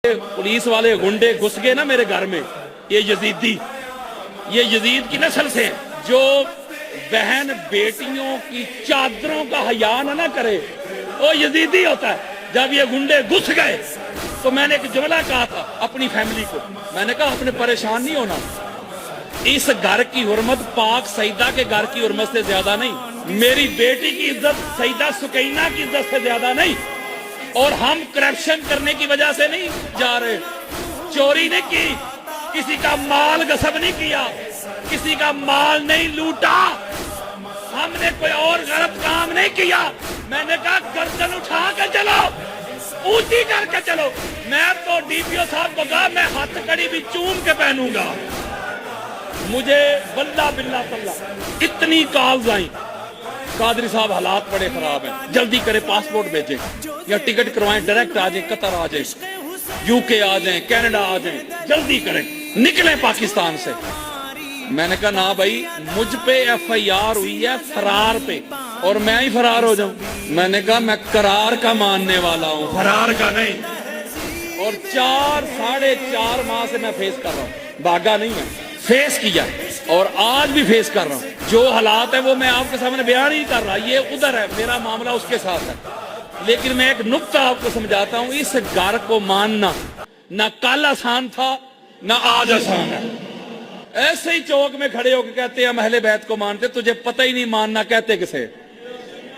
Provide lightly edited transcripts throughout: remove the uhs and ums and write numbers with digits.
Police वाले गुंडे घुस गए ना मेरे घर में, ये यजीदी, ये यजीद की नस्ल से हैं। जो बहन बेटियों की चादरों का हया ना करे वो यजीदी होता है। जब ये गुंडे घुस गए तो मैंने एक जुमला कहा था अपनी फैमिली को, मैंने कहा आपने परेशान नहीं होना, इस घर की हुर्मत पाक सईदा के घर की हुर्मत से ज्यादा नहीं, मेरी बेटी की इज्जत सईदा सुकैना की इज्जत से ज्यादा नहीं। और हम करप्शन करने की वजह से नहीं जा रहे, चोरी नहीं की, किसी का माल गसब नहीं किया, किसी का माल नहीं लूटा, हमने कोई और गलत काम नहीं किया। मैंने कहा गर्दन उठा के चलो, ऊंची करके चलो। मैं तो डीपीओ साहब को कहा मैं हाथ कड़ी भी चूम के पहनूंगा। मुझे बल्ला बिल्ला तल्ला इतनी कॉल्स आई, कादरी साहब हालात बड़े खराब हैं, जल्दी करें पासपोर्ट भेजें या टिकट करवाएं, डायरेक्ट आ जाए, कतर आ जाए, यूके आ जाए, कनाडा आ जाए, जल्दी करें, निकलें पाकिस्तान से। मैंने कहा ना भाई, मुझ पे एफआईआर हुई है फरार पे और मैं ही फरार हो जाऊं। मैंने कहा मैं करार का मानने वाला हूं, फरार का नहीं। और 4-4.5 माह से मैं फेस कर रहा हूं, भागा नहीं है, फेस किया और आज भी फेस कर रहा हूं। जो हालात है वो मैं आपके सामने बयान नहीं कर रहा, ये उधर है, मेरा मामला उसके साथ है। लेकिन मैं एक नुक्ता आपको समझाता हूं, इस घर को मानना ना कल आसान था ना आज आसान है। ऐसे ही चौक में खड़े होकर कहते हैं हम अहले बैत को मानते, तुझे पता ही नहीं मानना कहते किसे,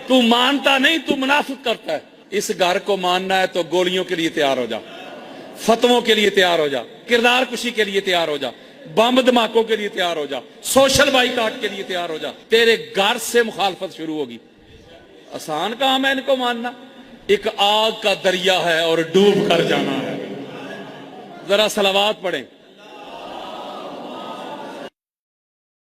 तू मानता नहीं, तू मुनाफिक करता है। इस घर को मानना है तो गोलियों के लिए तैयार हो जा, फतवों के लिए तैयार हो जा, किरदार कुशी के लिए तैयार हो जा, बम धमाकों के लिए तैयार हो जा, सोशल बाइकाट के लिए तैयार हो जा। तेरे घर से मुखालफत शुरू होगी। आसान काम है इनको मानना, एक आग का दरिया है और डूब कर जाना है। जरा सलावात पढ़ें।